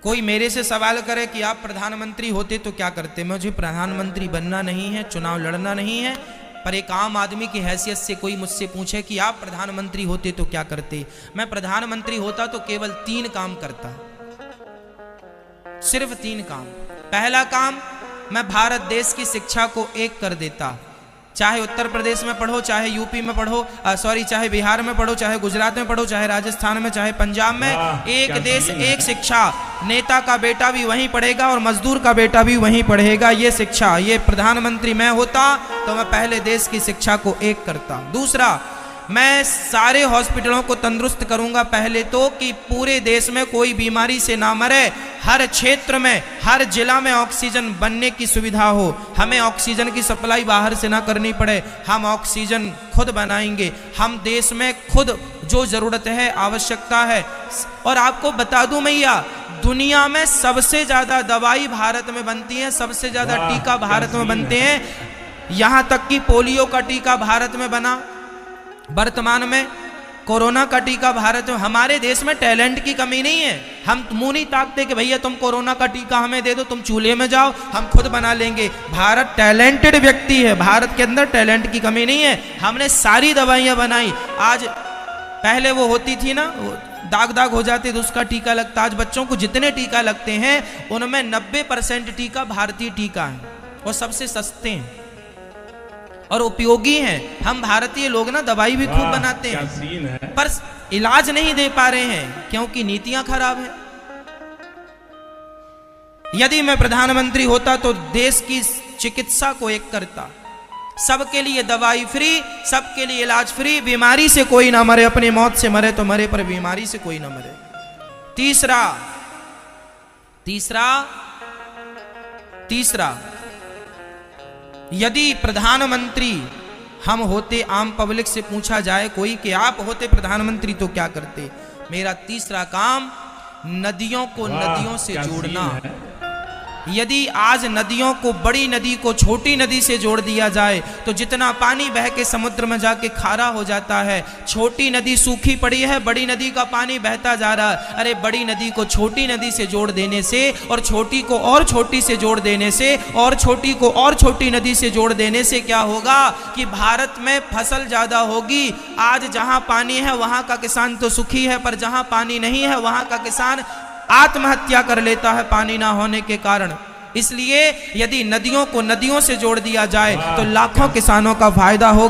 कोई मेरे से सवाल करे कि आप प्रधानमंत्री होते तो क्या करते, मुझे प्रधानमंत्री बनना नहीं है, चुनाव लड़ना नहीं है, पर एक आम आदमी की हैसियत से कोई मुझसे पूछे कि आप प्रधानमंत्री होते तो क्या करते, मैं प्रधानमंत्री होता तो केवल 3 काम करता, सिर्फ 3 काम। पहला काम, मैं भारत देश की शिक्षा को एक कर देता। चाहे उत्तर प्रदेश में पढ़ो, चाहे यूपी में पढ़ो, चाहे बिहार में पढ़ो, चाहे गुजरात में पढ़ो, चाहे राजस्थान में, चाहे पंजाब में, एक देश एक शिक्षा। नेता का बेटा भी वहीं पढ़ेगा और मजदूर का बेटा भी वहीं पढ़ेगा। ये शिक्षा, ये प्रधानमंत्री मैं होता तो मैं पहले देश की शिक्षा को एक करता। दूसरा, मैं सारे हॉस्पिटलों को तंदुरुस्त करूंगा पहले तो, कि पूरे देश में कोई बीमारी से ना मरे। हर क्षेत्र में, हर जिला में ऑक्सीजन बनने की सुविधा हो, हमें ऑक्सीजन की सप्लाई बाहर से ना करनी पड़े, हम ऑक्सीजन खुद बनाएंगे। हम देश में खुद जो जरूरत है, आवश्यकता है। और आपको बता दूं मैया, दुनिया में सबसे ज्यादा दवाई भारत में बनती है, सबसे ज्यादा टीका भारत में बनते हैं। यहां तक कि पोलियो का टीका भारत में बना, वर्तमान में कोरोना का टीका भारत में। हमारे देश में टैलेंट की कमी नहीं है। हम मुंह नहीं ताकते कि भैया तुम कोरोना का टीका हमें दे दो, तुम चूल्हे में जाओ, हम खुद बना लेंगे। भारत टैलेंटेड व्यक्ति है, भारत के अंदर टैलेंट की कमी नहीं है। हमने सारी दवाइयां बनाई। आज पहले वो होती थी ना, दाग दाग हो जाते तो उसका टीका लगता। आज बच्चों को जितने टीका लगते हैं उनमें 90% टीका भारतीय टीका है और सबसे सस्ते हैं और उपयोगी हैं। हम भारतीय लोग ना दवाई भी खूब बनाते हैं, पर इलाज नहीं दे पा रहे हैं क्योंकि नीतियां खराब हैं। यदि मैं प्रधानमंत्री होता तो देश की चिकित्सा को एक करता, सबके लिए दवाई फ्री, सबके लिए इलाज फ्री, बीमारी से कोई ना मरे, अपनी मौत से मरे तो मरे, पर बीमारी से कोई ना मरे। तीसरा, यदि प्रधानमंत्री हम होते, आम पब्लिक से पूछा जाए कोई कि आप होते प्रधानमंत्री तो क्या करते, मेरा तीसरा काम नदियों को नदियों से जोड़ना। यदि आज नदियों को, बड़ी नदी को छोटी नदी से जोड़ दिया जाए तो जितना पानी बह के समुद्र में जाके खारा हो जाता है। छोटी नदी सूखी पड़ी है, बड़ी नदी का पानी बहता जा रहा है। अरे बड़ी नदी को छोटी नदी से जोड़ देने से, और छोटी को और छोटी से जोड़ देने से, और छोटी को और छोटी नदी से जोड़ देने से क्या होगा कि भारत में फसल ज्यादा होगी। आज जहां पानी है वहां का किसान तो सुखी है, पर जहां पानी नहीं है वहां का किसान आत्महत्या कर लेता है पानी ना होने के कारण। इसलिए यदि नदियों को नदियों से जोड़ दिया जाए तो लाखों किसानों का फायदा होगा।